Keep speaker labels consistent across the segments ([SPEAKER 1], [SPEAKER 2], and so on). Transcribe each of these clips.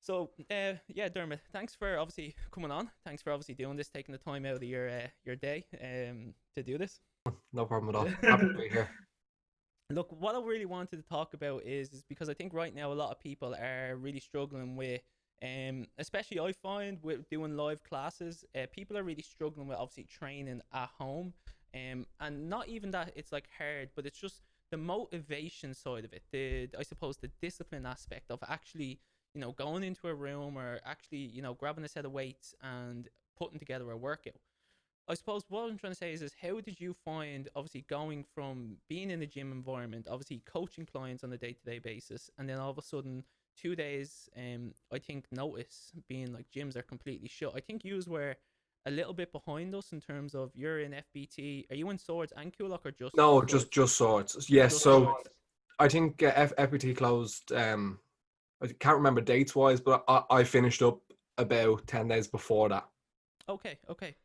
[SPEAKER 1] Yeah, Dermot, thanks for obviously coming on. Thanks for obviously doing this, taking the time out of your day to do this.
[SPEAKER 2] No problem at all. Happy to be here.
[SPEAKER 1] Look, what I really wanted to talk about is because I think right now a lot of people are really struggling with, especially I find with doing live classes, people are really struggling with obviously training at home, and not even that it's like hard, but it's just the motivation side of it. I suppose the discipline aspect of actually, going into a room or actually, grabbing a set of weights and putting together a workout. I suppose what I'm trying to say is how did you find obviously going from being in a gym environment, obviously coaching clients on a day to day basis, and then all of a sudden 2 days, I think notice being like gyms are completely shut. I think you were a little bit behind us in terms of you're in FBT. Are you in Swords and Kulak or just
[SPEAKER 2] No,
[SPEAKER 1] Swords?
[SPEAKER 2] just swords. Yes.
[SPEAKER 1] Just
[SPEAKER 2] So
[SPEAKER 1] Swords.
[SPEAKER 2] I think FPT closed. I can't remember dates wise, but I finished up about 10 days before that.
[SPEAKER 1] Okay, okay.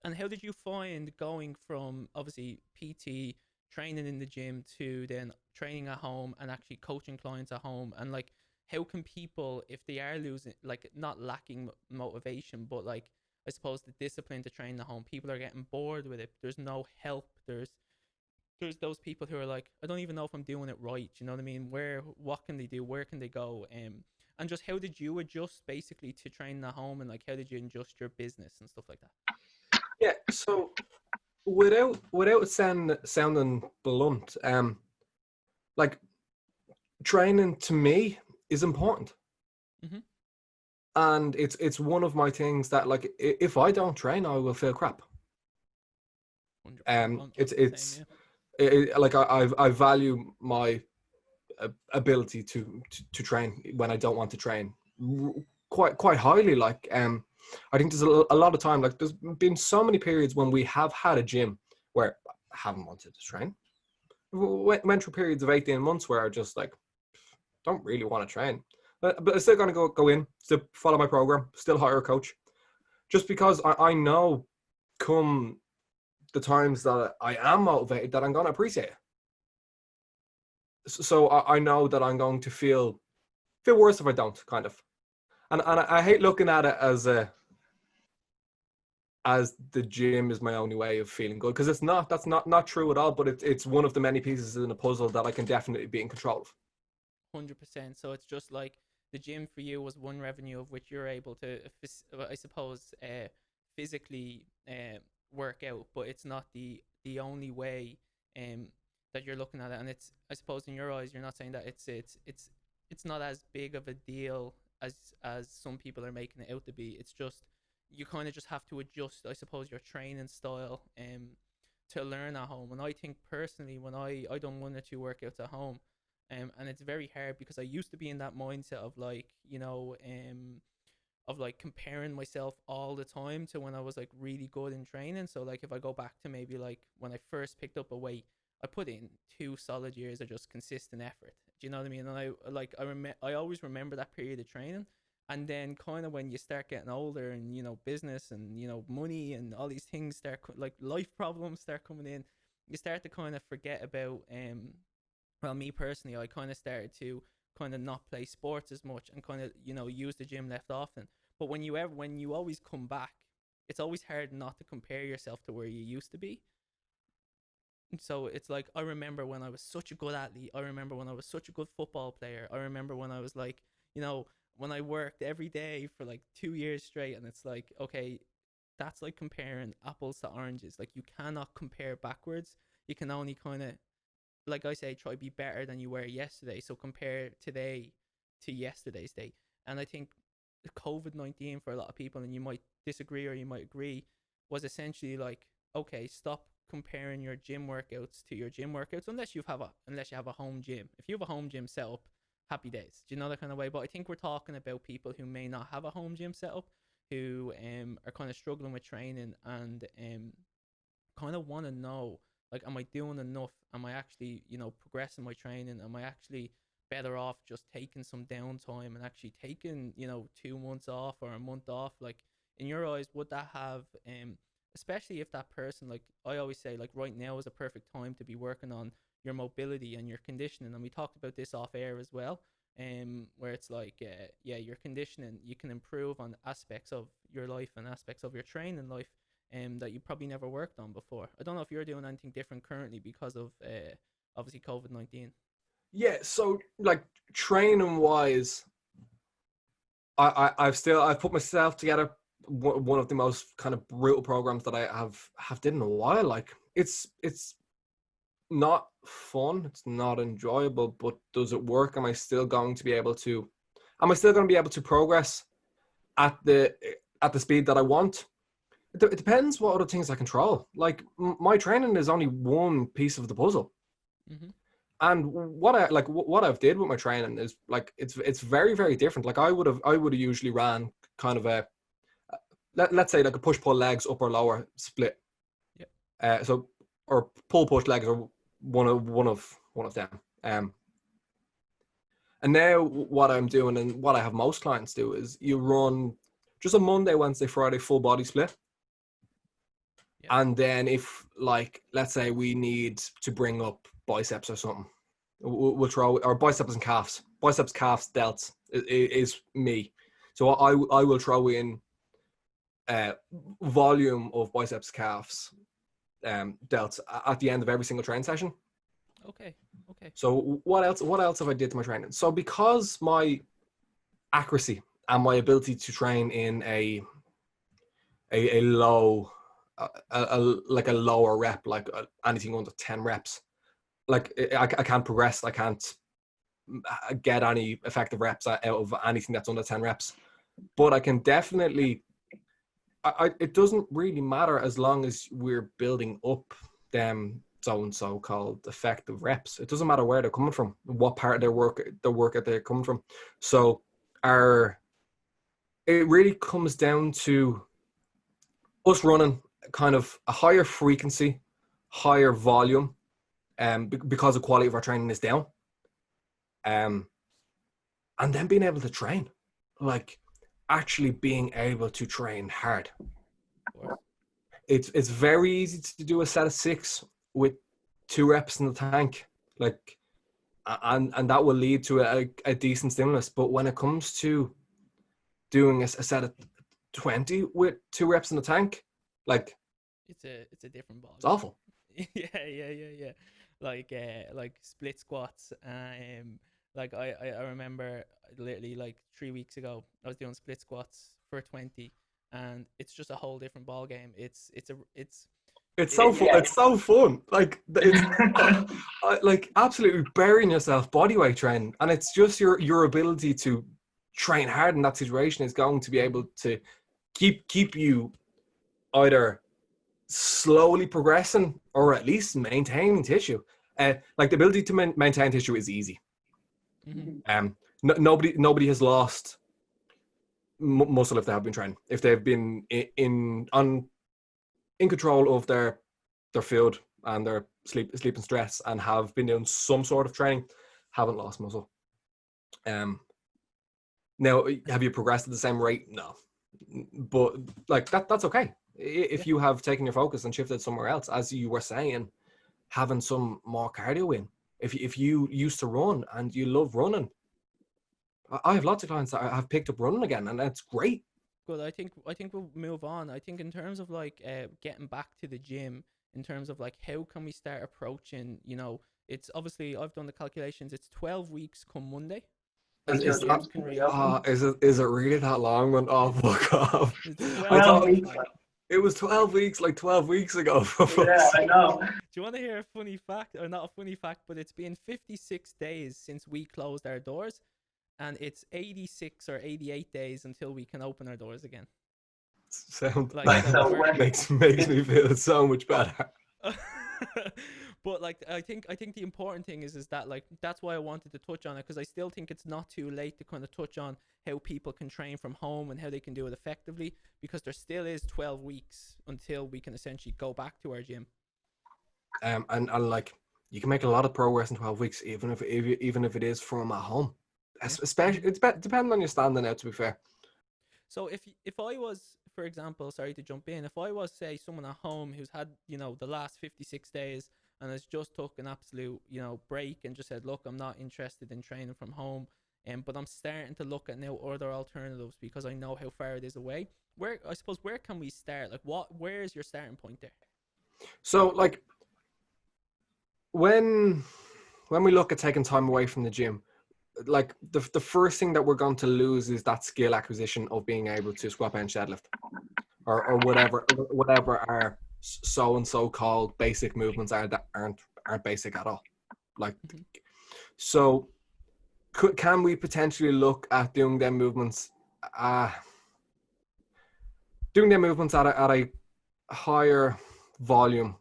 [SPEAKER 1] And how did you find going from obviously PT training in the gym to then training at home and actually coaching clients at home? And like, how can people, if they are losing, like, not lacking motivation, but like, I suppose the discipline to train at home, people are getting bored with it. There's no help. There's those people who are like, I don't even know if I'm doing it right. You know what I mean? What can they do? Where can they go? And just how did you adjust basically to training at home, and like, how did you adjust your business and stuff like that?
[SPEAKER 2] Yeah. So without sounding blunt, like training to me is important,
[SPEAKER 1] Mm-hmm.
[SPEAKER 2] and it's one of my things that like if I don't train, I will feel crap.
[SPEAKER 1] 100%. I'm
[SPEAKER 2] It's
[SPEAKER 1] the same,
[SPEAKER 2] it's
[SPEAKER 1] yeah.
[SPEAKER 2] like I value my ability to train when I don't want to train quite highly. Like I think there's a lot of time. Like there's been so many periods when we have had a gym where I haven't wanted to train. Went through periods of 18 months where I just like don't really want to train, but I'm still gonna go in, still follow my program, still hire a coach, just because I know come the times that I am motivated that I'm gonna appreciate it. So I know that I'm going to feel worse if I don't, kind of. And I hate looking at it as the gym is my only way of feeling good, because it's not. That's not true at all. But it's one of the many pieces in a puzzle that I can definitely be in control of.
[SPEAKER 1] 100%. So it's just like the gym for you was one revenue of which you're able to, I suppose, physically work out, but it's not the only way um, that you're looking at it. And it's, I suppose, in your eyes, you're not saying that it's not as big of a deal as some people are making it out to be. It's just you kind of just have to adjust, I suppose, your training style to learn at home. And I think personally, when I done 1 or 2 workouts at home, and it's very hard because I used to be in that mindset of like, of like comparing myself all the time to when I was like really good in training. So like if I go back to maybe like when I first picked up a weight, I put in 2 solid years of just consistent effort. Do you know what I mean? And I always remember that period of training. And then kind of when you start getting older and business and money and all these things start like life problems start coming in, you start to kind of forget about well, me personally, I kind of started to kind of not play sports as much and kind of use the gym left often. But when you always come back, it's always hard not to compare yourself to where you used to be. So it's like I remember when I was such a good athlete. I remember when I was such a good football player. I remember when I was like, when I worked every day for like 2 years straight, and it's like, okay, that's like comparing apples to oranges. Like you cannot compare backwards. You can only kind of, like I say, try to be better than you were yesterday. So compare today to yesterday's day. And I think COVID-19 for a lot of people, and you might disagree or you might agree, was essentially like, okay, stop comparing your gym workouts to your gym workouts unless you have a home gym. If you have a home gym set up, happy days. Do you know that kind of way? But I think we're talking about people who may not have a home gym set up, who are kind of struggling with training and kind of want to know, like, am I doing enough? Am I actually progressing my training? Am I actually better off just taking some downtime and actually taking 2 months off or a month off? Like, in your eyes, would that have especially if that person, like I always say, like right now is a perfect time to be working on your mobility and your conditioning, and we talked about this off air as well. where it's like, yeah, your conditioning, you can improve on aspects of your life and aspects of your training life, that you probably never worked on before. I don't know if you're doing anything different currently because of obviously COVID-19.
[SPEAKER 2] Yeah, so like training wise, I've put myself together one of the most kind of brutal programs that I have did in a while. Like it's not fun, it's not enjoyable, but does it work? Am I still going to be able to? Am I still going to be able to progress at the speed that I want? It depends what other things I control. Like my training is only one piece of the puzzle.
[SPEAKER 1] Mm-hmm.
[SPEAKER 2] And what I've did with my training is like it's very very different. Like I would have usually ran kind of a let's say like a push pull legs upper lower split.
[SPEAKER 1] Yep.
[SPEAKER 2] So or pull push legs or one of them. And now what I'm doing and what I have most clients do is you run just a Monday, Wednesday, Friday full body split.
[SPEAKER 1] Yep.
[SPEAKER 2] And then if like let's say we need to bring up biceps or something, we'll throw or biceps and calves. Biceps, calves, delts is me. So I will throw in volume of biceps, calves, delts at the end of every single training session.
[SPEAKER 1] Okay. Okay.
[SPEAKER 2] So what else have I did to my training? So because my accuracy and my ability to train in a low like a lower rep, like anything under 10 reps, like I can't progress, I can't get any effective reps out of anything that's under 10 reps, but I can definitely it doesn't really matter as long as we're building up them so called effective reps. It doesn't matter where they're coming from, what part of their work they're coming from. So it really comes down to us running kind of a higher frequency, higher volume, because the quality of our training is down, and then being able to train, like actually being able to train hard.
[SPEAKER 1] Of course.
[SPEAKER 2] It's very easy to do a set of 6 with 2 reps in the tank, like, and that will lead to a decent stimulus. But when it comes to doing a set of 20 with 2 reps in the tank, like
[SPEAKER 1] It's a different ball
[SPEAKER 2] it's
[SPEAKER 1] game.
[SPEAKER 2] awful.
[SPEAKER 1] Yeah. Like split squats. Like I remember literally like 3 weeks ago I was doing split squats for 20, and it's just a whole different ball game.
[SPEAKER 2] It's so fun.
[SPEAKER 3] Yeah.
[SPEAKER 2] It's so fun. Like it's like absolutely burying yourself bodyweight training, and it's just your ability to train hard in that situation is going to be able to keep you either slowly progressing or at least maintaining tissue. Like the ability to maintain tissue is easy.
[SPEAKER 1] Mm-hmm.
[SPEAKER 2] Nobody has lost muscle if they have been training. If they've been in control of their food and their sleep and stress and have been doing some sort of training, haven't lost muscle. Now, have you progressed at the same rate? No, but like that's okay. If you have taken your focus and shifted somewhere else, as you were saying, having some more cardio in. If you used to run and you love running, I have lots of clients that have picked up running again, and that's great.
[SPEAKER 1] Good. I think we'll move on. I think in terms of like getting back to the gym, in terms of like how can we start approaching, it's obviously I've done the calculations. It's 12 weeks come Monday until gyms can reopen.
[SPEAKER 2] Is it really that long? When oh fuck off!
[SPEAKER 1] It's
[SPEAKER 2] I
[SPEAKER 1] 12
[SPEAKER 2] thought
[SPEAKER 3] 12 weeks.
[SPEAKER 2] it was 12 weeks, like 12 weeks ago.
[SPEAKER 3] Yeah, I know.
[SPEAKER 1] Do you want to hear a funny fact, or not a funny fact, but it's been 56 days since we closed our doors, and it's 86 or 88 days until we can open our doors again.
[SPEAKER 2] Sound
[SPEAKER 1] Like, so we're
[SPEAKER 2] makes me feel so much better.
[SPEAKER 1] but like I think the important thing is that like that's why I wanted to touch on it, because I still think it's not too late to kind of touch on how people can train from home and how they can do it effectively, because there still is 12 weeks until we can essentially go back to our gym.
[SPEAKER 2] And like you can make a lot of progress in 12 weeks, even if it is from at home. Especially it's depending on your standing now, to be fair.
[SPEAKER 1] So if I was, for example, sorry to jump in, if I was, say, someone at home who's had, the last 56 days and has just took an absolute, break and just said, look, I'm not interested in training from home, But I'm starting to look at now other alternatives because I know how far it is away. Where can we start? Like, where is your starting point there?
[SPEAKER 2] So like when we look at taking time away from the gym, like the first thing that we're going to lose is that skill acquisition of being able to squat, bench, deadlift, or whatever our so and so called basic movements are that aren't basic at all. Like, so can we potentially look at doing them movements at a higher volume,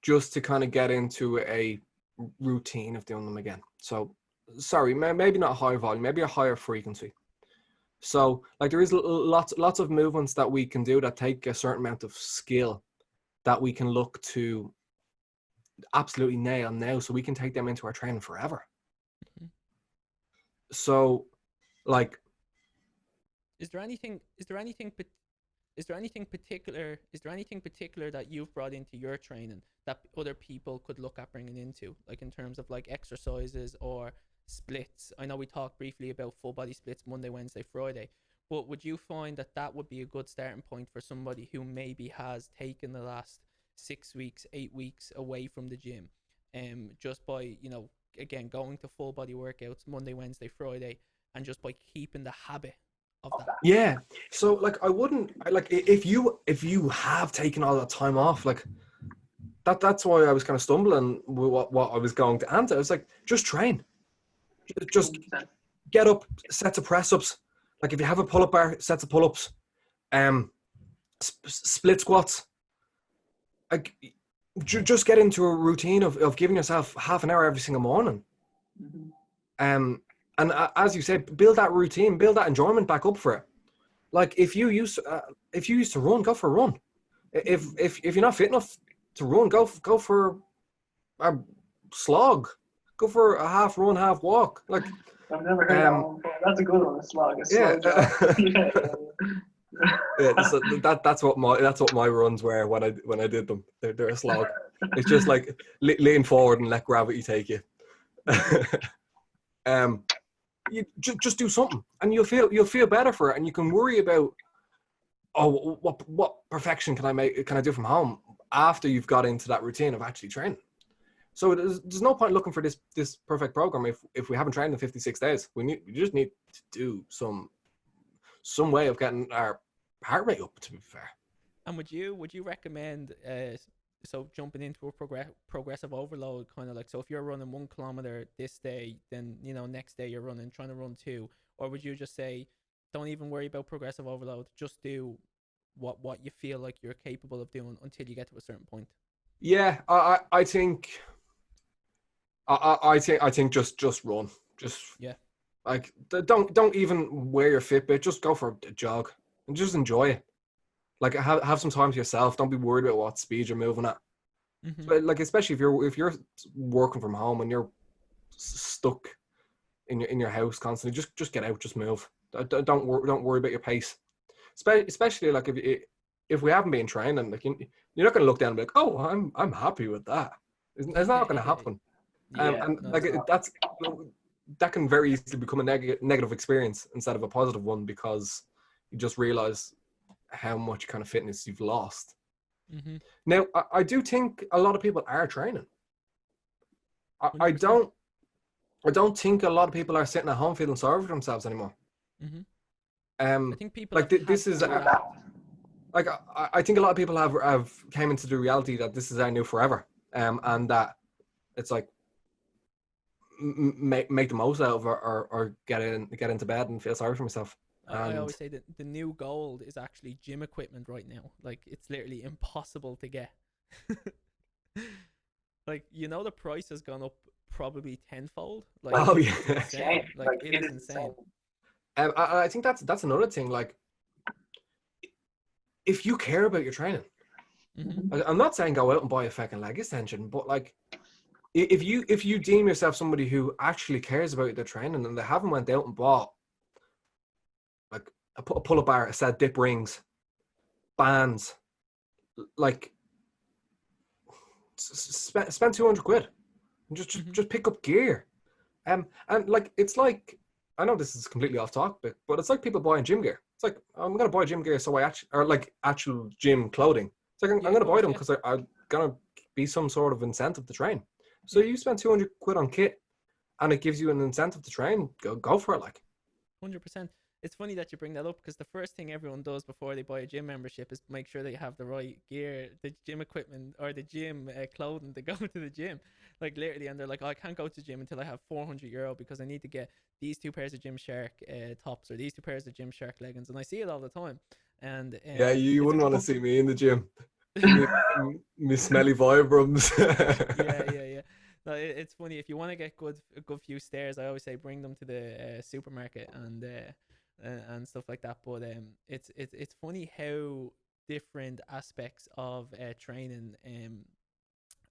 [SPEAKER 2] just to kind of get into a routine of doing them again? So, sorry, maybe not high volume, maybe a higher frequency. So, like, there is lots of movements that we can do that take a certain amount of skill that we can look to absolutely nail now, so we can take them into our training forever. So, like,
[SPEAKER 1] is there anything particular that you've brought into your training that other people could look at bringing into, like in terms of like exercises or splits? I know we talked briefly about full body splits Monday, Wednesday, Friday, but would you find that would be a good starting point for somebody who maybe has taken the last 6 weeks, 8 weeks away from the gym, just by, again, going to full body workouts Monday, Wednesday, Friday, and just by keeping the habit of that?
[SPEAKER 2] Yeah. So like, if you have taken all that time off, like that's why I was kind of stumbling with what I was going to answer. I was like, just train, just get up, sets of press ups. Like, if you have a pull up bar, sets of pull ups, split squats. Like, just get into a routine of giving yourself half an hour every single morning. And as you said, build that routine, build that enjoyment back up for it. Like, if you used to run, go for a run. If you're not fit enough to run, go for a slog. Go for a half run, half walk. Like,
[SPEAKER 3] I've never heard that one before. That's a good one, a slog.
[SPEAKER 2] Yeah, so that's what my runs were when I did them. They're a slog. It's just like lean forward and let gravity take you. You just do something, and you'll feel better for it, and you can worry about, oh, what perfection can I do from home after you've got into that routine of actually training. So there's no point looking for this perfect program if we haven't trained in 56 days. We just need to do some way of getting our heart rate up, to be fair.
[SPEAKER 1] And would you recommend so jumping into a progressive overload, kind of like, so if you're running 1 kilometer this day, then next day you're trying to run 2, or would you just say, don't even worry about progressive overload, just do what you feel like you're capable of doing until you get to a certain point?
[SPEAKER 2] Yeah, I think just run, just,
[SPEAKER 1] yeah,
[SPEAKER 2] like, don't even wear your Fitbit, just go for a jog and just enjoy it. Like, have some time to yourself. Don't be worried about what speed you're moving at. So, like, especially if you're working from home and you're stuck in your house constantly, just get out, just move. Don't worry about your pace. Especially like if we haven't been training, like, you're not going to look down and be like, oh, I'm happy with that. It's not going to happen. That can very easily become a negative experience instead of a positive one, because you just realize how much kind of fitness you've lost. Now, I do think a lot of people are training. I don't think a lot of people are sitting at home feeling sorry for themselves anymore.
[SPEAKER 1] I think people
[SPEAKER 2] like, this is like, I think a lot of people have came into the reality that this is our new forever, and that it's like, make the most out of it, or get into bed and feel sorry for myself.
[SPEAKER 1] I always say that the new gold is actually gym equipment right now. Like, it's literally impossible to get. Like, the price has gone up probably tenfold. Like,
[SPEAKER 2] oh yeah,
[SPEAKER 1] it's insane. Like, it is insane.
[SPEAKER 2] I think that's another thing. Like, if you care about your training, I'm not saying go out and buy a fucking leg extension, but like, if you deem yourself somebody who actually cares about their training and they haven't went out and bought like a pull-up bar, a set of dip rings, bands, like, spend 200 quid and just pick up gear. And like it's like I know this is completely off topic, but it's like people buying gym gear. It's like I'm gonna buy gym gear so I actually or like actual gym clothing. It's like
[SPEAKER 1] Yeah,
[SPEAKER 2] I'm
[SPEAKER 1] of
[SPEAKER 2] gonna buy
[SPEAKER 1] course,
[SPEAKER 2] them
[SPEAKER 1] yeah.
[SPEAKER 2] because I'm gonna be some sort of incentive to train. So
[SPEAKER 1] Yeah,
[SPEAKER 2] you spend 200 quid on kit, and it gives you an incentive to train. Go for it, like.
[SPEAKER 1] 100%. It's funny that you bring that up because the first thing everyone does before they buy a gym membership is make sure they have the right gear, the gym equipment, or the gym clothing to go to the gym. Like literally, and they're like, oh, I can't go to the gym until I have €400 because I need to get these two pairs of Gymshark tops or these two pairs of Gymshark leggings, and I see it all the time. And
[SPEAKER 2] Yeah, you
[SPEAKER 1] it's
[SPEAKER 2] wouldn't want to
[SPEAKER 1] but
[SPEAKER 2] see me in the gym. Me smelly vibrams.
[SPEAKER 1] yeah, yeah, yeah. No, it's funny if you want to get a good few stairs. I always say bring them to the supermarket and stuff like that. But it's funny how different aspects of training.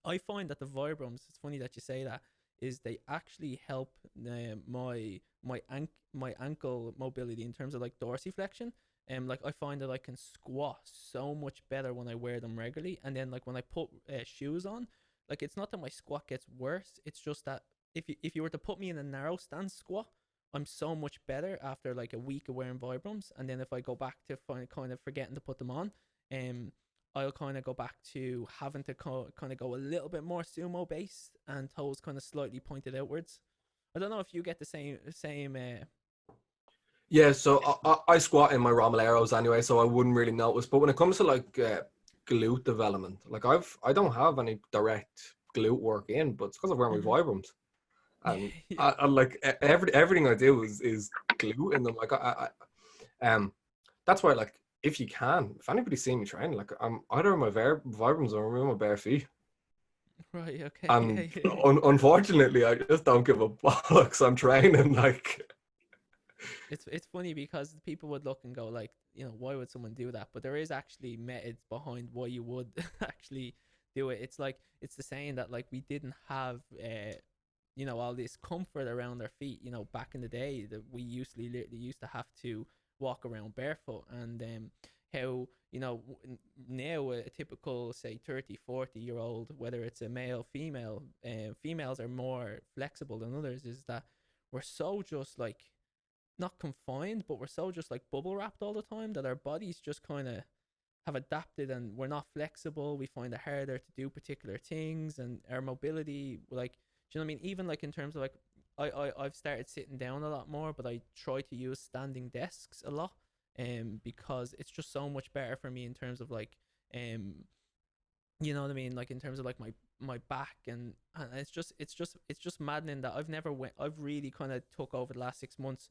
[SPEAKER 1] I find that the Vibrams. It's funny that you say that. Is they actually help my ankle mobility in terms of like dorsiflexion. Like I find that I can squat so much better when I wear them regularly, and then like when I put shoes on, like it's not that my squat gets worse. It's just that if you were to put me in a narrow stance squat, I'm so much better after like a week of wearing Vibrams, and then if I go back to kind of forgetting to put them on, um, I'll kind of go back to having to kind of go a little bit more sumo based and toes kind of slightly pointed outwards. I don't know if you get the same.
[SPEAKER 2] Yeah, so I squat in my Romoleros anyway, so I wouldn't really notice. But when it comes to like glute development, like I don't have any direct glute work in, but it's because I wear my Vibrams, and
[SPEAKER 1] Yeah,
[SPEAKER 2] I like everything I do is glute in them. Like that's why like if you can, if anybody see me train, like I'm either in my Vibrams or I'm in my bare feet.
[SPEAKER 1] right. Okay.
[SPEAKER 2] And
[SPEAKER 1] Yeah.
[SPEAKER 2] unfortunately, I just don't give a bollocks. I'm training like.
[SPEAKER 1] It's funny because people would look and go like, why would someone do that? But there is actually methods behind why you would actually do it. It's like it's the saying that like we didn't have all this comfort around our feet. Back in the day that we literally used to have to walk around barefoot, and how now a typical say 30-40 year old, whether it's a male female, females are more flexible than others, is that we're so just like not confined, but we're so just like bubble wrapped all the time that our bodies just kind of have adapted and we're not flexible. We find it harder to do particular things, and our mobility, like, do you know what I mean? Even like in terms of like, I've started sitting down a lot more, but I try to use standing desks a lot, because it's just so much better for me in terms of like, um, you know what I mean? Like in terms of like my back, and it's just maddening that I've really kind of took over the last 6 months,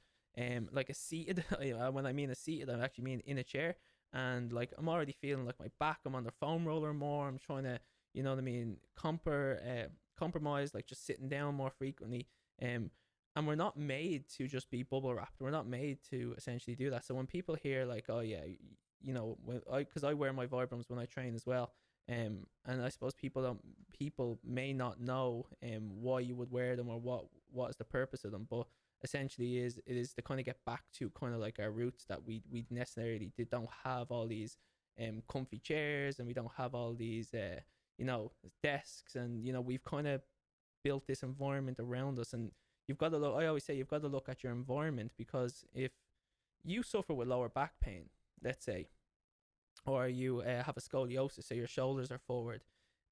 [SPEAKER 1] like a seated when I mean a seated, I actually mean in a chair, and like I'm already feeling like my back, I'm on the foam roller more, I'm trying to, you know what I mean, compromise, like just sitting down more frequently, um and we're not made to just be bubble wrapped, we're not made to essentially do that. So when people hear like, oh yeah, when because I wear my Vibrams when I train as well, and I suppose people may not know why you would wear them or what is the purpose of them, but essentially it is to kind of get back to kind of like our roots, that we necessarily don't have all these comfy chairs, and we don't have all these you know desks, and we've kind of built this environment around us, and you've got to look. I always say you've got to look at your environment, because if you suffer with lower back pain, let's say, or you have a scoliosis, so your shoulders are forward,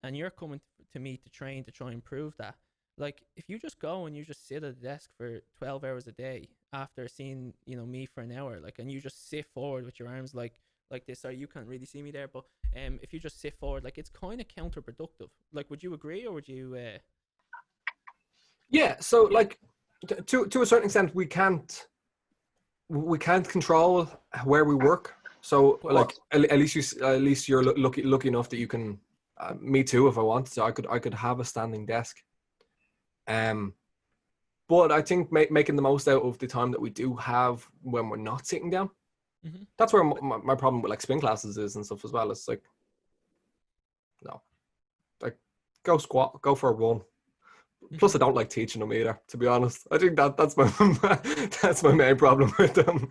[SPEAKER 1] and you're coming to me to train to try and improve that. Like if you just go and you just sit at a desk for 12 hours a day after seeing me for an hour, like, and you just sit forward with your arms like this. Sorry, you can't really see me there, but if you just sit forward, like it's kind of counterproductive. Like, would you agree, or would you?
[SPEAKER 2] Yeah, so like to a certain extent, we can't control where we work. So
[SPEAKER 1] Of
[SPEAKER 2] like
[SPEAKER 1] course.
[SPEAKER 2] at least you're lucky enough that you can. Me too. If I wanted to, I could have a standing desk. Um, but I think making the most out of the time that we do have when we're not sitting down.
[SPEAKER 1] Mm-hmm.
[SPEAKER 2] That's where my problem with like spin classes is and stuff as well. It's like no, like go squat, go for a run. Plus, I don't like teaching them either. To be honest, I think that's my that's my main problem with them.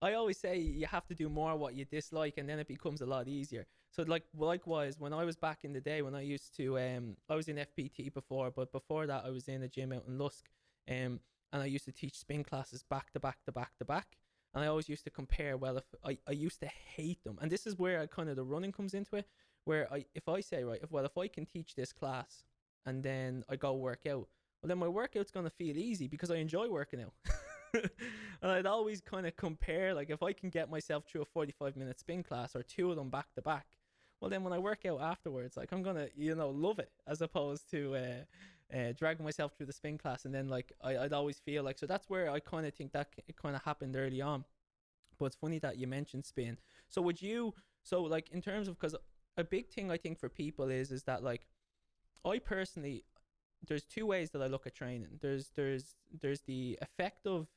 [SPEAKER 1] I always say you have to do more what you dislike, and then it becomes a lot easier. So like likewise, when I was back in the day, when I used to I was in FPT before, but before that I was in a gym out in Lusk. And I used to teach spin classes back to back to back to back. And I always used to compare, well, if I used to hate them. And this is where I kind of the running comes into it, where if I say, right, if I can teach this class and then I go work out, well, then my workout's going to feel easy because I enjoy working out. And I'd always kind of compare, like, if I can get myself through a 45-minute spin class or two of them back to back, well, then when I work out afterwards, like, I'm going to, love it, as opposed to dragging myself through the spin class. And then, like, I'd always feel like, so that's where I kind of think that it kind of happened early on. But it's funny that you mentioned spin. So like, in terms of, because a big thing I think for people is that, like, I personally, there's two ways that I look at training. There's the effective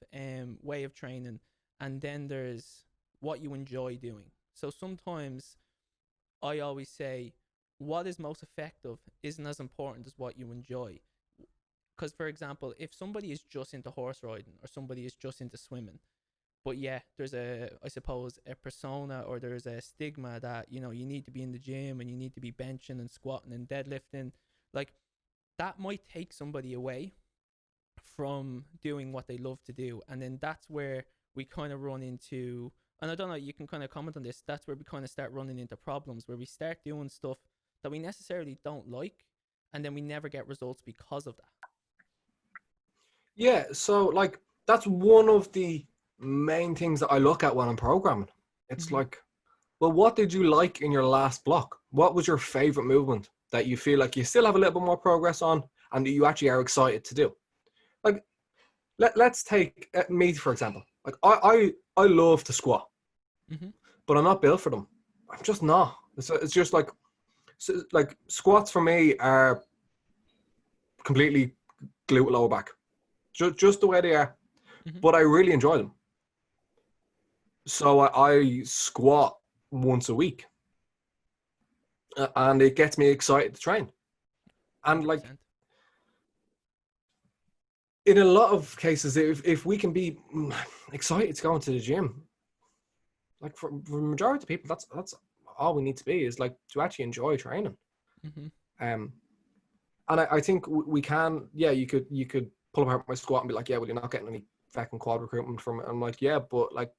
[SPEAKER 1] way of training, and then there's what you enjoy doing. So sometimes I always say what is most effective isn't as important as what you enjoy. Because, for example, if somebody is just into horse riding or somebody is just into swimming, but yeah, there's I suppose a persona, or there's a stigma that, you need to be in the gym and you need to be benching and squatting and deadlifting, like, that might take somebody away from doing what they love to do. And then that's where we kind of run into, and I don't know, you can kind of comment on this, that's where we kind of start running into problems, where we start doing stuff that we necessarily don't like, and then we never get results because of that.
[SPEAKER 2] Yeah, so, like, that's one of the main things that I look at when I'm programming. It's like, well, what did you like in your last block? What was your favorite movement that you feel like you still have a little bit more progress on and that you actually are excited to do? Like, let's take me, for example. Like, I love to squat, but I'm not built for them. I'm just not. It's just like squats for me are completely glute lower back. Just the way they are. But I really enjoy them. So I squat once a week. And it gets me excited to train. And 100%. Like, in a lot of cases, if we can be excited to go into the gym, like, for the majority of people, that's all we need to be, is like to actually enjoy training. And I think we can, you could pull apart my squat and be like, yeah, well, you're not getting any fucking quad recruitment from it. I'm like, yeah, but like,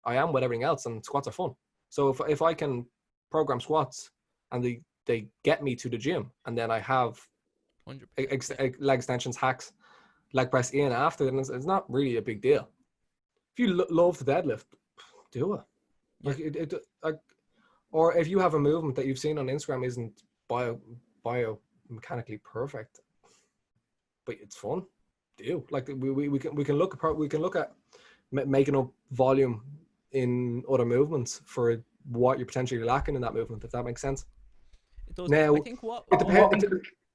[SPEAKER 2] I am with everything else, and squats are fun. So if I can program squats and they get me to the gym, and then I have leg extensions, hacks, leg press in after, then it's not really a big deal. If you love the deadlift, do it. Like, or if you have a movement that you've seen on Instagram isn't biomechanically perfect, but it's fun, do. Like, we can look at making up volume in other movements for what you're potentially lacking in that movement, if that makes sense.
[SPEAKER 1] It does.
[SPEAKER 2] Now,
[SPEAKER 1] I think it depends.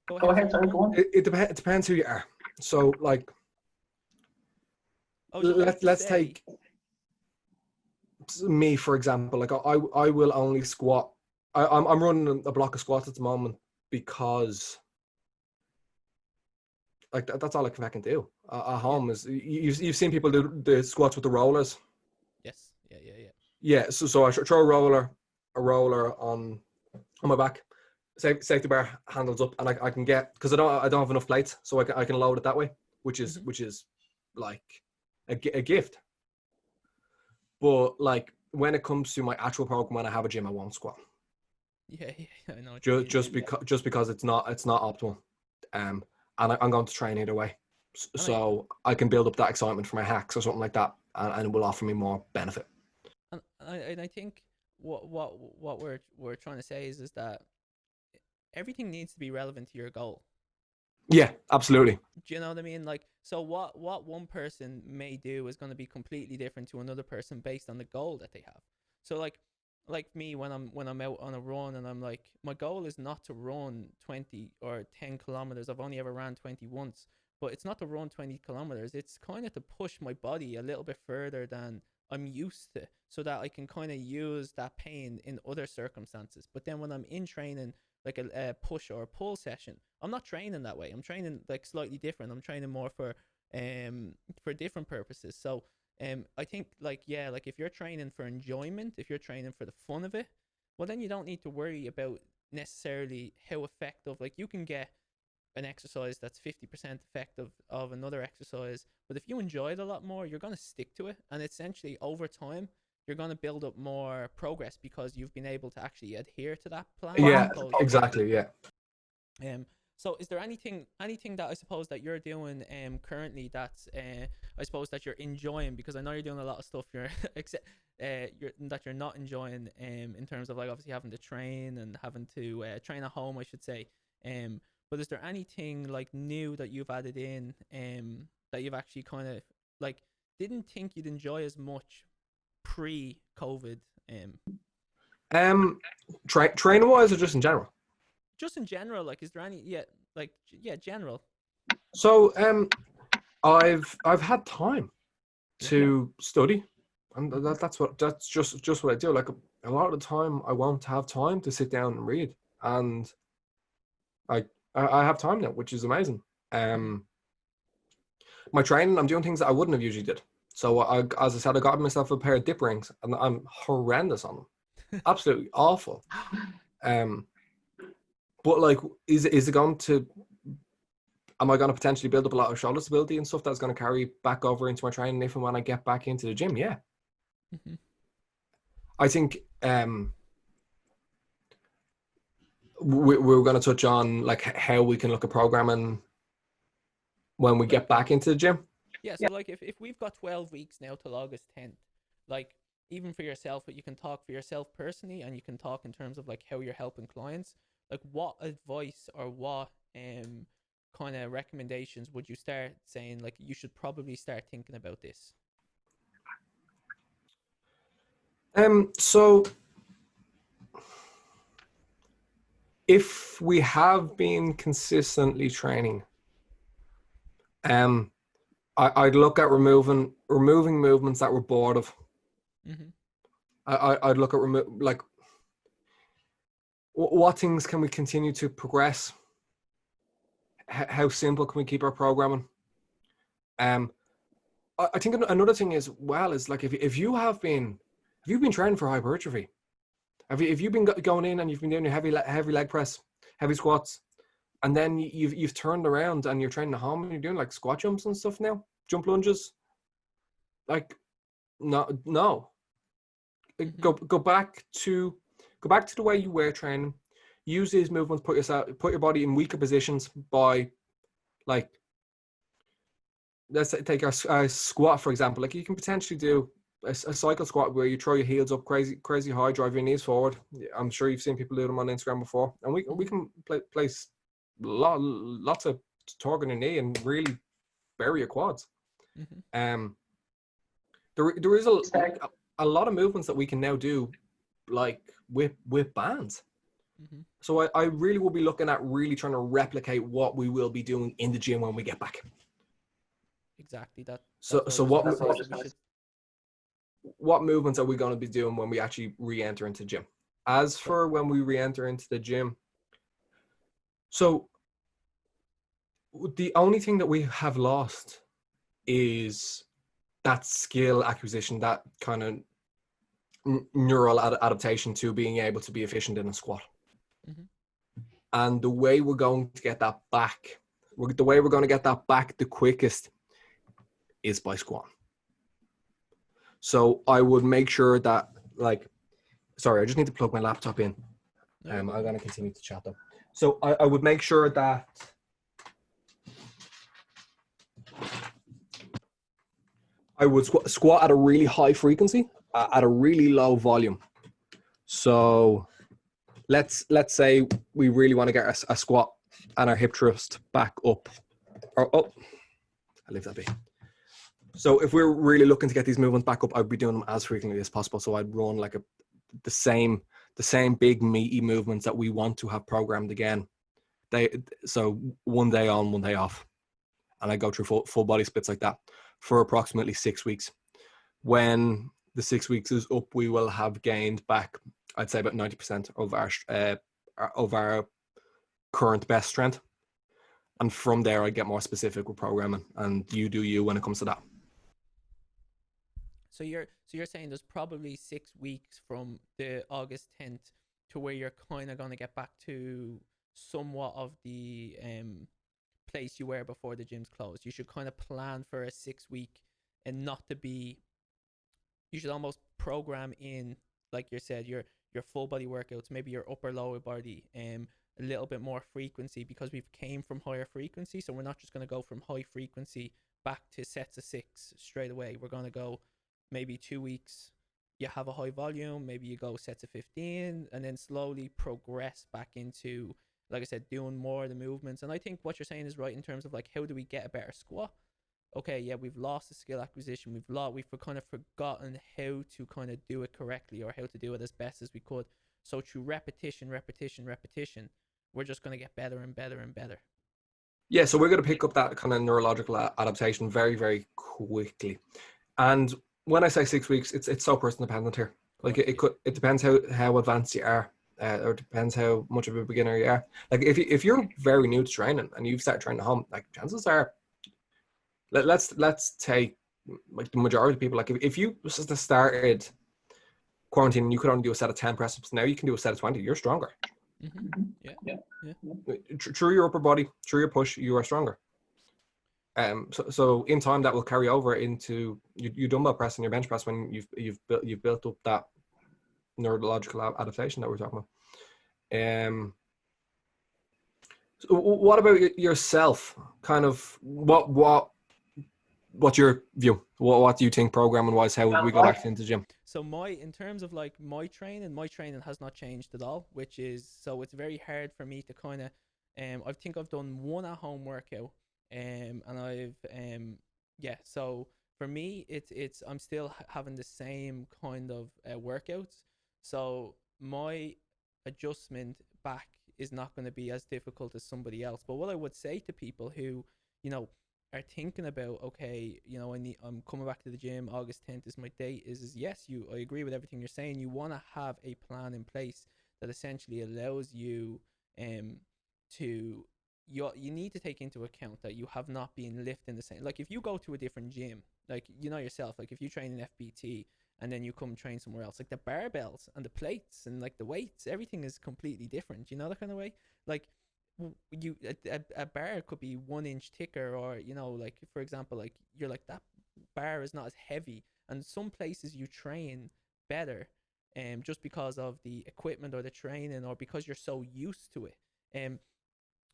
[SPEAKER 1] Go ahead. Sorry, go on.
[SPEAKER 2] It depends who you are. So, like, let's take me, for example. Like, I will only squat. I'm running a block of squats at the moment because, like, that's all I can do at home. Is you've seen people do the squats with the rollers?
[SPEAKER 1] Yes.
[SPEAKER 2] Yeah. So I throw a roller on my back, safety bar, handles up, and I can get, because I don't have enough plates, so I can load it that way, which is like a gift. But like, when it comes to my actual program, when I have a gym, I won't squat.
[SPEAKER 1] Yeah, I know.
[SPEAKER 2] Just because it's not optimal, and I'm going to train either way, so I can build up that excitement for my hacks or something like that, and it will offer me more benefit.
[SPEAKER 1] And I think what we're trying to say is that everything needs to be relevant to your goal.
[SPEAKER 2] Yeah, absolutely.
[SPEAKER 1] Do you know what I mean? Like, so what one person may do is going to be completely different to another person based on the goal that they have. So like me, when I'm out on a run, and I'm like, my goal is not to run 20 or 10 kilometers. I've only ever ran 20 once, but it's not to run 20 kilometers. It's kind of to push my body a little bit further than I'm used to, so that I can kind of use that pain in other circumstances. But then when I'm in training, like a push or a pull session, I'm not training that way. I'm training like slightly different. I'm training more for different purposes. So I think like if you're training for enjoyment, if you're training for the fun of it, well, then you don't need to worry about necessarily how effective. Like, you can get an exercise that's 50% effective of another exercise, but if you enjoy it a lot more, you're going to stick to it, and essentially over time you're going to build up more progress because you've been able to actually adhere to that plan.
[SPEAKER 2] Yeah, exactly. Yeah.
[SPEAKER 1] So is there anything that I suppose that you're doing currently that's I suppose that you're enjoying, because I know you're doing a lot of stuff that you're not enjoying in terms of like obviously having to train and having to train at home, I should say. But is there anything like new that you've added in that you've actually kind of like didn't think you'd enjoy as much pre-COVID?
[SPEAKER 2] Training wise or just in general?
[SPEAKER 1] Just in general, like, is there any general?
[SPEAKER 2] So I've had time to study, and that's just what I do. Like a lot of the time, I won't have time to sit down and read, and I have time now, which is amazing. My training, I'm doing things that I wouldn't have usually did. So as I said, I got myself a pair of dip rings, and I'm horrendous on them, absolutely awful. But like, is it going to? Am I going to potentially build up a lot of shoulder stability and stuff that's going to carry back over into my training if and when I get back into the gym? Yeah.
[SPEAKER 1] Mm-hmm.
[SPEAKER 2] I think we're going to touch on like how we can look at programming when we get back into the gym.
[SPEAKER 1] Yeah. So like if we've got 12 weeks now till August 10th, like even for yourself, but you can talk for yourself personally, and you can talk in terms of like how you're helping clients. Like what advice or what kind of recommendations would you start saying like you should probably start thinking about this?
[SPEAKER 2] So if we have been consistently training, I'd look at removing movements that we're bored of.
[SPEAKER 1] Mm-hmm.
[SPEAKER 2] I'd look at like what things can we continue to progress? How simple can we keep our programming? I think another thing is like if you've been training for hypertrophy, if you've been going in and you've been doing your heavy leg press, heavy squats, and then you've turned around and you're training at home and you're doing like squat jumps and stuff now, jump lunges, like no.
[SPEAKER 1] Mm-hmm.
[SPEAKER 2] Go back to the way you were training. Use these movements. Put your body in weaker positions by, like, let's take a squat for example. Like you can potentially do a cycle squat where you throw your heels up crazy high, drive your knees forward. I'm sure you've seen people do them on Instagram before, and we can place lots of torque in your knee and really bury your quads.
[SPEAKER 1] Mm-hmm.
[SPEAKER 2] There is a lot of movements that we can now do, like with bands.
[SPEAKER 1] Mm-hmm.
[SPEAKER 2] So I really will be looking at really trying to replicate what we will be doing in the gym when we get back.
[SPEAKER 1] Exactly that.
[SPEAKER 2] So what movements are we going to be doing when we actually re-enter into the gym? As for when we re-enter into the gym, so the only thing that we have lost is that skill acquisition, that kind of neural adaptation to being able to be efficient in a squat.
[SPEAKER 1] Mm-hmm.
[SPEAKER 2] And the way we're going to get that back, the quickest is by squatting. So I would make sure that, like, sorry, I just need to plug my laptop in. I'm going to continue to chat though. So I would make sure that I would squat at a really high frequency, at a really low volume. So let's say we really want to get a squat and our hip thrust back up. I'll leave that be. So if we're really looking to get these movements back up, I'd be doing them as frequently as possible. So I'd run like the same big meaty movements that we want to have programmed again. So one day on, one day off, and I go through full body splits like that for approximately 6 weeks. When the 6 weeks is up, we will have gained back, I'd say, about 90% of our current best strength. And from there, I get more specific with programming, and you do you when it comes to that.
[SPEAKER 1] So you're saying there's probably 6 weeks from the August 10th to where you're kind of going to get back to somewhat of the place you were before the gym's closed. You should kind of plan for a 6 week, and not to be. You should almost program in, like you said, your full body workouts, maybe your upper lower body, a little bit more frequency, because we've came from higher frequency. So we're not just going to go from high frequency back to sets of 6 straight away. We're going to go maybe 2 weeks. You have a high volume, maybe you go sets of 15, and then slowly progress back into, like I said, doing more of the movements. And I think what you're saying is right in terms of like, how do we get a better squat? Okay, yeah, we've lost the skill acquisition. We've kind of forgotten how to kind of do it correctly, or how to do it as best as we could. So through repetition, we're just going to get better and better and better.
[SPEAKER 2] Yeah, so we're going to pick up that kind of neurological adaptation very, very quickly. And when I say 6 weeks, it's so person dependent here. Like it depends how advanced you are, or it depends how much of a beginner you are. Like if you're very new to training and you've started training at home, like chances are, let's take like the majority of people. Like if you just started quarantine and you could only do a set of 10 press ups, now you can do a set of 20. You're stronger.
[SPEAKER 1] Yeah.
[SPEAKER 2] Through your upper body, through your push, you are stronger. So in time that will carry over into your dumbbell press and your bench press when you've built up that neurological adaptation that we're talking about. So what about yourself? Kind of what's your view? What do you think programming wise? How would we go back into the gym?
[SPEAKER 1] So in terms of like my training has not changed at all, which is, so it's very hard for me to kind of, I think I've done one at home workout, and I've, so for me, it's I'm still having the same kind of workouts. So my adjustment back is not going to be as difficult as somebody else. But what I would say to people who, are thinking about, okay, I'm coming back to the gym, August 10th is my date, is yes, I agree with everything you're saying. You want to have a plan in place that essentially allows you you need to take into account that you have not been lifting the same. Like if you go to a different gym, like yourself, like if you train in FBT and then you come train somewhere else, like the barbells and the plates and like the weights, everything is completely different, that kind of way. Like a bar could be 1 inch thicker, or like for example, like you're like, that bar is not as heavy, and some places you train better just because of the equipment or the training, or because you're so used to it.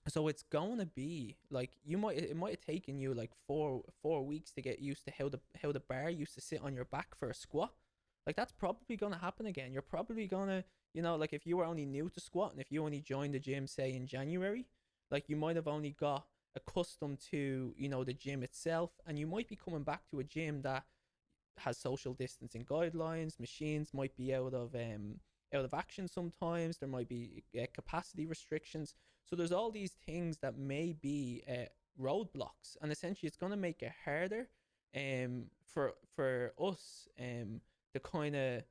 [SPEAKER 1] So it's going to be like, it might have taken you like four weeks to get used to how the bar used to sit on your back for a squat. Like that's probably going to happen again. You're probably going to, like if you were only new to squatting, if you only joined the gym, say in January, like you might have only got accustomed to, the gym itself, and you might be coming back to a gym that has social distancing guidelines. Machines might be out of action sometimes. There might be capacity restrictions. So there's all these things that may be roadblocks, and essentially it's going to make it harder for us to kind of,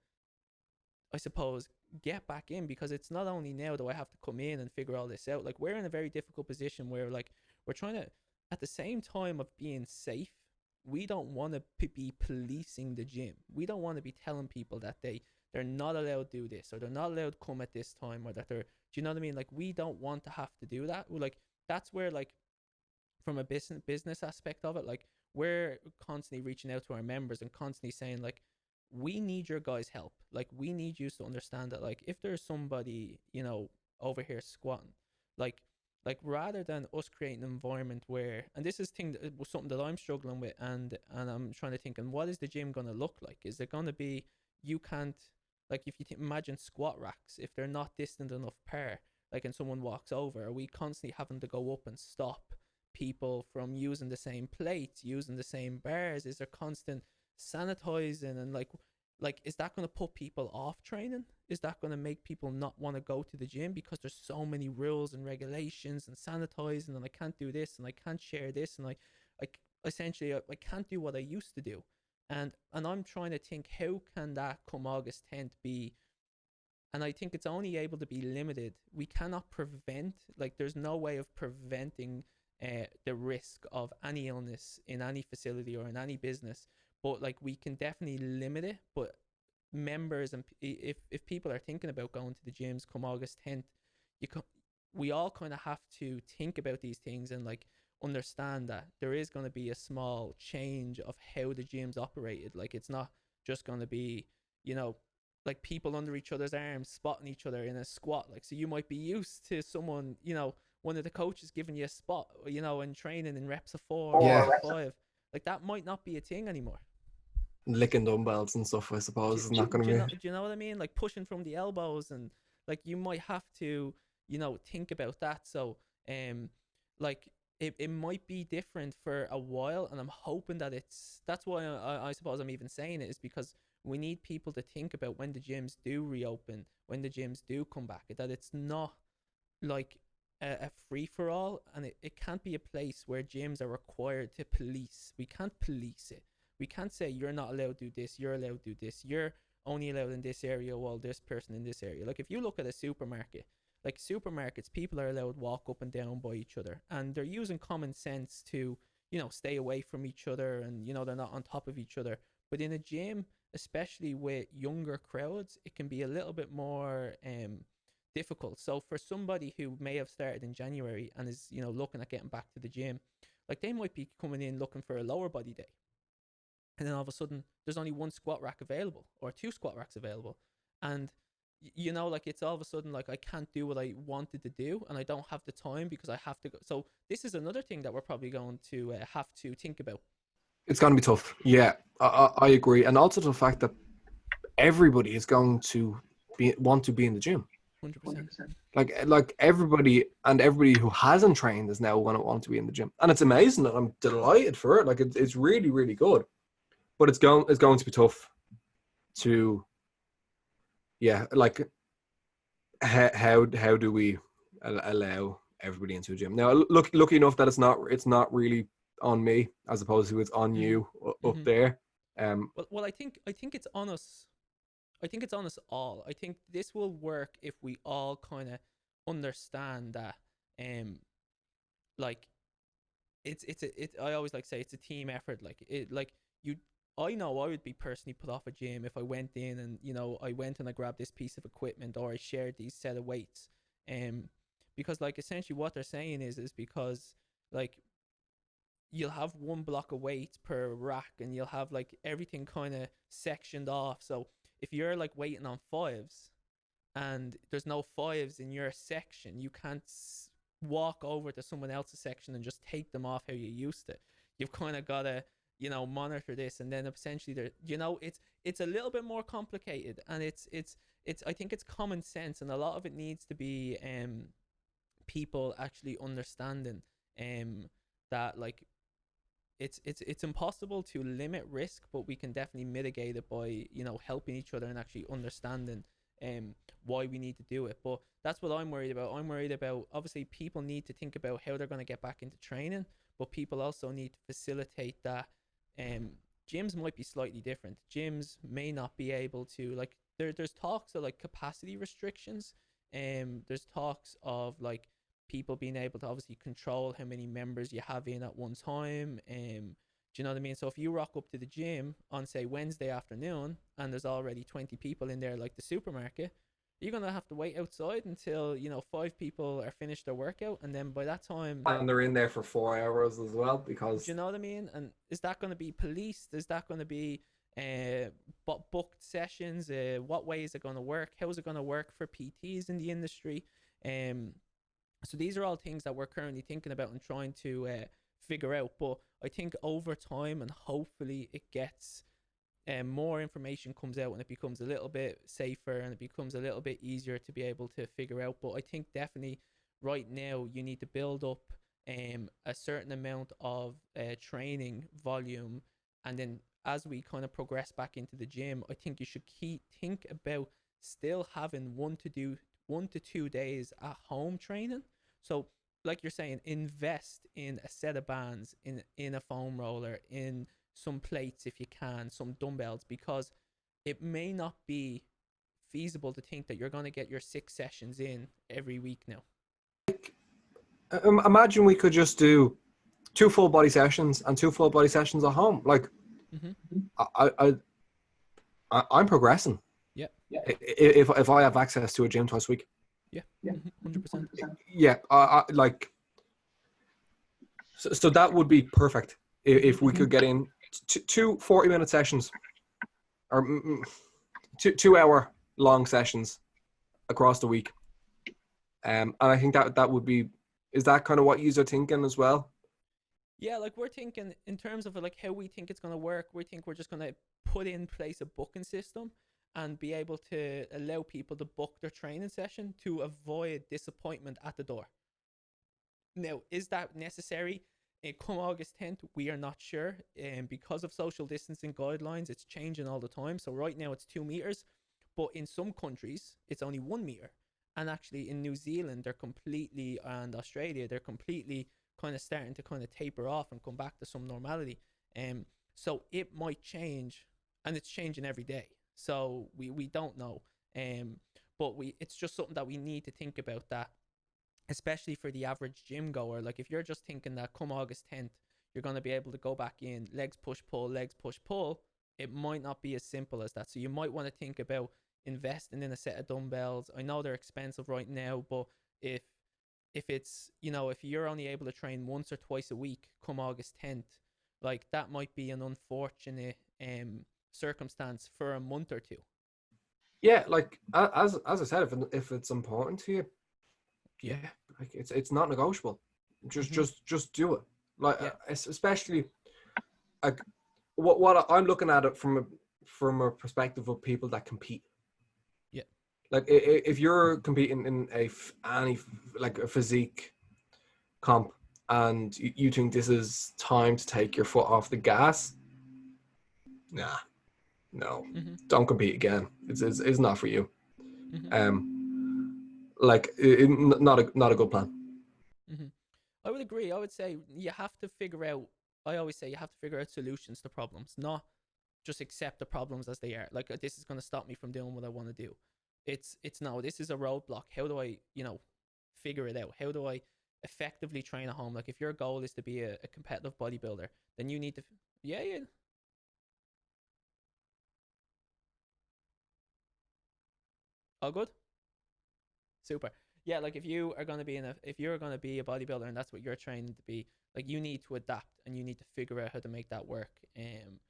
[SPEAKER 1] I suppose, get back in, because it's not only now do I have to come in and figure all this out. Like we're in a very difficult position where like we're trying to, at the same time of being safe, we don't want to be policing the gym. We don't want to be telling people that they're not allowed to do this, or they're not allowed to come at this time, or that they're, do you know what I mean? Like we don't want to have to do that. We're like, that's where, like, from a business aspect of it, like we're constantly reaching out to our members and constantly saying like, we need your guys' help. Like we need you to understand that, like, if there's somebody, over here squatting, like rather than us creating an environment where, and this is something that I'm struggling with, and I'm trying to think, and what is the gym going to look like? Is it going to be, you can't, like, if you imagine squat racks, if they're not distant enough pair, like, and someone walks over, are we constantly having to go up and stop people from using the same plates, using the same bars? Is there constant sanitizing, and like is that going to put people off training? Is that going to make people not want to go to the gym because there's so many rules and regulations and sanitizing, and I can't do this, and I can't share this, and I essentially I can't do what I used to do? And I'm trying to think, how can that come August 10th be? And I think it's only able to be limited. We cannot prevent, like there's no way of preventing the risk of any illness in any facility or in any business, but like we can definitely limit it. But members, and if people are thinking about going to the gyms come August 10th, we all kind of have to think about these things, and like understand that there is going to be a small change of how the gym's operated. Like it's not just going to be, you know, like people under each other's arms spotting each other in a squat. Like, so you might be used to someone, you know, one of the coaches giving you a spot, you know, and training in reps of 4,
[SPEAKER 2] Yeah.
[SPEAKER 1] reps of 5. Like that might not be a thing anymore.
[SPEAKER 2] Licking dumbbells and stuff, I suppose, is not going to be.
[SPEAKER 1] Do you know what I mean? Like pushing from the elbows, and like you might have to, you know, think about that. So, like it might be different for a while, and I'm hoping that that's why I suppose I'm even saying it, is because we need people to think about when the gyms do reopen, when the gyms do come back, that it's not like a free for all, and it can't be a place where gyms are required to police. We can't police it. We can't say you're not allowed to do this, you're allowed to do this, you're only allowed in this area while this person in this area. Like if you look at a supermarket, like supermarkets, people are allowed to walk up and down by each other, and they're using common sense to, you know, stay away from each other, and you know they're not on top of each other. But in a gym, especially with younger crowds, it can be a little bit more difficult. So for somebody who may have started in January and is, you know, looking at getting back to the gym, like they might be coming in looking for a lower body day, and then all of a sudden there's only 1 squat rack available or 2 squat racks available, and you know, like it's all of a sudden like I can't do what I wanted to do, and I don't have the time because I have to go. So this is another thing that we're probably going to have to think about.
[SPEAKER 2] It's going to be tough. Yeah, I agree. And also the fact that everybody is going to want to be in the gym.
[SPEAKER 1] 100%.
[SPEAKER 2] Like everybody who hasn't trained is now going to want to be in the gym. And it's amazing, that I'm delighted for it. Like it's really, really good. But it's going to be tough to, yeah, like how do we allow everybody into a gym? Now, lucky enough that it's not really on me, as opposed to it's on you up there.
[SPEAKER 1] Well, I think it's on us. I think it's on us all. I think this will work if we all kind of understand that, like it's I always like say it's a team effort. I know I would be personally put off a gym if I went in and, you know, I went and I grabbed this piece of equipment, or I shared these set of weights, because like essentially what they're saying is because like you'll have 1 block of weights per rack, and you'll have like everything kind of sectioned off. So if you're like waiting on 5s and there's no 5s in your section, you can't walk over to someone else's section and just take them off how you used to. You've kind of got to, you know, monitor this, and then essentially there, you know, it's a little bit more complicated, and it's I think it's common sense, and a lot of it needs to be people actually understanding that like it's impossible to limit risk, but we can definitely mitigate it by, you know, helping each other and actually understanding why we need to do it. But that's what I'm worried about. I'm worried about, obviously people need to think about how they're going to get back into training, but people also need to facilitate that. Gyms might be slightly different. Gyms may not be able to, like, there's talks of like capacity restrictions. There's talks of like people being able to obviously control how many members you have in at one time. Do you know what I mean? So if you rock up to the gym on, say, Wednesday afternoon, and there's already 20 people in there, like the supermarket, you're going to have to wait outside until, you know, 5 people are finished their workout, and then by that time,
[SPEAKER 2] and they're in there for 4 hours as well, because,
[SPEAKER 1] do you know what I mean? And is that going to be policed? Is that going to be booked sessions? What way is it going to work? How is it going to work for PTs in the industry? So these are all things that we're currently thinking about and trying to figure out. But I think over time, and hopefully it gets more information comes out, and it becomes a little bit safer, and it becomes a little bit easier to be able to figure out. But I think definitely right now you need to build up a certain amount of training volume, and then as we kind of progress back into the gym, I think you should think about still having 1 to 2 days at home training. So like you're saying, invest in a set of bands, in a foam roller, in some plates if you can, some dumbbells, because it may not be feasible to think that you're going to get your 6 sessions in every week now.
[SPEAKER 2] Imagine we could just do 2 full body sessions and 2 full body sessions at home. Like, I'm progressing.
[SPEAKER 1] Yeah.
[SPEAKER 2] If I have access to a gym twice a week.
[SPEAKER 1] Yeah. 100%.
[SPEAKER 2] Yeah. I like, So that would be perfect if we could get in two 40-minute sessions or 2 hour long sessions across the week. And I think that would be, is that kind of what you're thinking as well?
[SPEAKER 1] Yeah, like we're thinking in terms of like how we think it's gonna work. We think we're just gonna put in place a booking system and be able to allow people to book their training session to avoid disappointment at the door. Now, is that necessary? Come August 10th, we are not sure. And because of social distancing guidelines, it's changing all the time. So right now it's 2 meters, but in some countries it's only 1 meter. And actually in New Zealand, and Australia, they're completely kind of starting to kind of taper off and come back to some normality. So it might change, and it's changing every day. So we don't know. But it's just something that we need to think about, that especially for the average gym goer. Like if you're just thinking that come August 10th, you're going to be able to go back in, legs push pull, it might not be as simple as that. So you might want to think about investing in a set of dumbbells. I know they're expensive right now, but if it's, if you're only able to train once or twice a week come August 10th, like that might be an unfortunate circumstance for a month or two.
[SPEAKER 2] Yeah, like as I said, if it's important to you, yeah, like it's not negotiable. Just do it. Like especially like what I'm looking at it from a perspective of people that compete.
[SPEAKER 1] Yeah.
[SPEAKER 2] Like if you're competing in any like a physique comp and you think this is time to take your foot off the gas, nah, no, don't compete again. It's not for you. Like not a good plan.
[SPEAKER 1] I would agree. I would say you have to figure out. I always say you have to figure out solutions to problems, not just accept the problems as they are. Like this is going to stop me from doing what I want to do. It's no. This is a roadblock. How do I figure it out? How do I effectively train at home? Like if your goal is to be a competitive bodybuilder, then you need to. Yeah. All good. Super. Yeah, like if you're gonna be a bodybuilder and that's what you're training to be, like you need to adapt and you need to figure out how to make that work.
[SPEAKER 2] And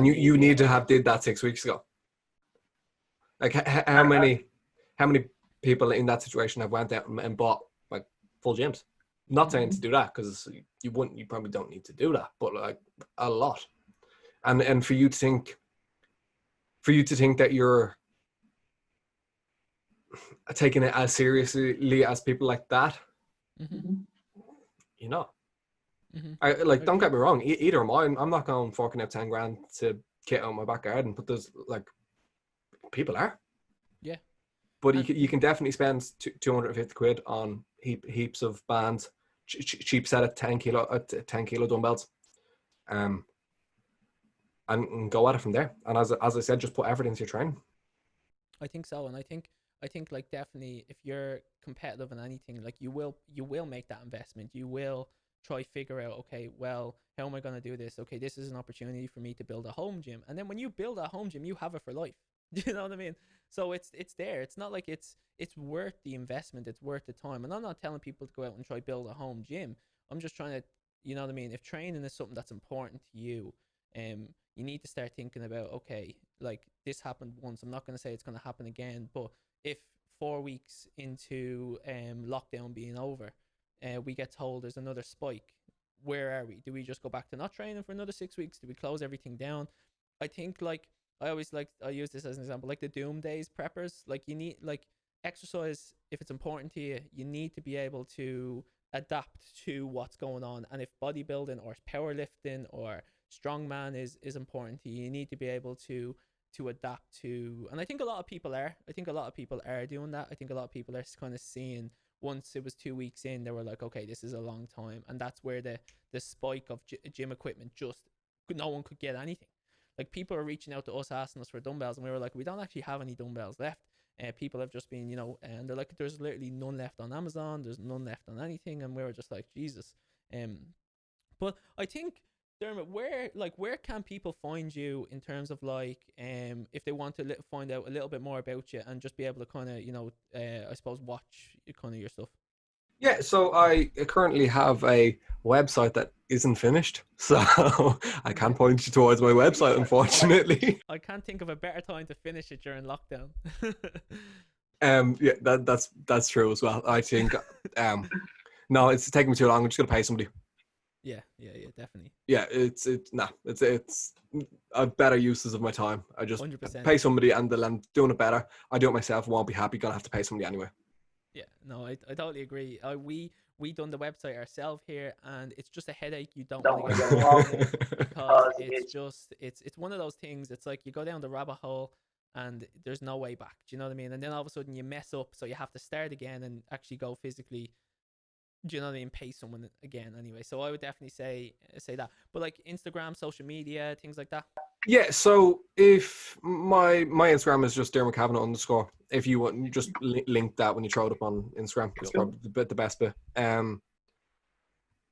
[SPEAKER 2] you need to have did that 6 weeks ago. Like how many people in that situation have went out and bought like full gyms? Not saying to do that, because you probably don't need to do that, but like a lot. And for you to think that you're taking it as seriously as people like that, I like, don't get me wrong, either am I. I'm not going forking out 10 grand to kit out my back garden, but there's like people are.
[SPEAKER 1] Yeah.
[SPEAKER 2] But you can definitely spend 250 quid on heaps of bands, cheap set of 10 kilo dumbbells, and go at it from there. And as I said, just put effort into your training.
[SPEAKER 1] I think so, and I think like definitely if you're competitive in anything, like you will make that investment. You will try figure out, okay, well, how am I going to do this? Okay, this is an opportunity for me to build a home gym, and then when you build a home gym, you have it for life. Do you know what I mean? So it's there. It's not like it's worth the investment. It's worth the time. And I'm not telling people to go out and try build a home gym. I'm just trying to, you know what I mean? If training is something that's important to you, you need to start thinking about, okay, like this happened once. I'm not going to say it's going to happen again, but if 4 weeks into lockdown being over, we get told there's another spike, where are we? Do we just go back to not training for another 6 weeks? Do we close everything down? I think like I use this as an example, like the doom days preppers. Like you need like exercise, if it's important to you, you need to be able to adapt to what's going on. And if bodybuilding or powerlifting or strongman is important to you, you need to be able to adapt to. And I think a lot of people are. I think a lot of people are doing that. I think a lot of people are kind of seeing, once it was 2 weeks in, they were like, okay, this is a long time. And that's where the spike of gym equipment, just no one could get anything. Like people are reaching out to us asking us for dumbbells, and we were like, we don't actually have any dumbbells left. People have just been, and they're like, there's literally none left on Amazon, there's none left on anything. And we were just like, Jesus. But I think, Diarmuid, where can people find you in terms of like if they want to find out a little bit more about you and just be able to kind of I suppose watch kind of your stuff?
[SPEAKER 2] Yeah, so I currently have a website that isn't finished, so I can't point you towards my website, unfortunately.
[SPEAKER 1] I can't think of a better time to finish it during lockdown.
[SPEAKER 2] Yeah, that's true as well. I think, no, it's taking me too long. I'm just gonna pay somebody.
[SPEAKER 1] Yeah, definitely.
[SPEAKER 2] Yeah, it's I have better uses of my time. I just
[SPEAKER 1] 100%.
[SPEAKER 2] pay somebody and they'll end doing it better. I do it myself, won't be happy. Gonna have to pay somebody anyway.
[SPEAKER 1] Yeah, no, I totally agree. We done the website ourselves here, and it's just a headache you don't
[SPEAKER 3] Don't
[SPEAKER 1] want to
[SPEAKER 3] want
[SPEAKER 1] get
[SPEAKER 3] to get
[SPEAKER 1] involved
[SPEAKER 3] involved
[SPEAKER 1] in,
[SPEAKER 3] in
[SPEAKER 1] because
[SPEAKER 3] because
[SPEAKER 1] it's just it's one of those things. It's like you go down the rabbit hole and there's no way back. Do you know what I mean? And then all of a sudden you mess up, so you have to start again and actually go physically. Do you know what I mean? Pay someone again anyway. So I would definitely say that. But like Instagram, social media, things like that.
[SPEAKER 2] Yeah, so if my Instagram is just Diarmuid Cavanagh _. If you want, you just link that when you throw it up on Instagram. It's
[SPEAKER 3] Cool.
[SPEAKER 2] probably the best bit. And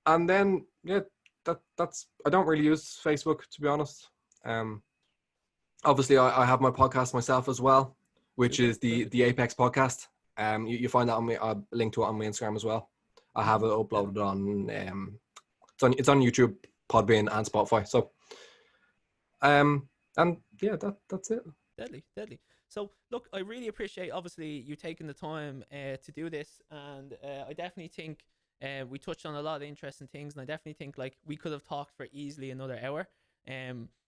[SPEAKER 2] then yeah, that's I don't really use Facebook, to be honest. Obviously I have my podcast myself as well, which
[SPEAKER 1] Super,
[SPEAKER 2] is the
[SPEAKER 1] perfect.
[SPEAKER 2] Apex podcast. You find that on me. I'll link to it on my Instagram as well. I have it uploaded on it's on YouTube, Podbean, and Spotify. So and yeah, that's it.
[SPEAKER 1] Deadly. So look, I really appreciate obviously you taking the time to do this, and I definitely think we touched on a lot of interesting things, and I definitely think like we could have talked for easily another hour.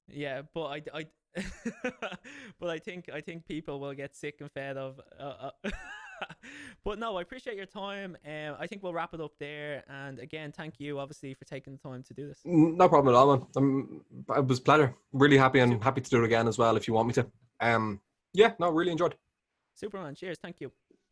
[SPEAKER 1] Yeah, but I but I think people will get sick and fed of. But no, I appreciate your time. I think we'll wrap it up there. And again, thank you obviously for taking the time to do this.
[SPEAKER 2] No problem at all, man. It was a pleasure. Really happy and
[SPEAKER 1] Super.
[SPEAKER 2] happy to do it again as well if you want me to. Yeah, no, really enjoyed.
[SPEAKER 1] Superman, cheers, thank you.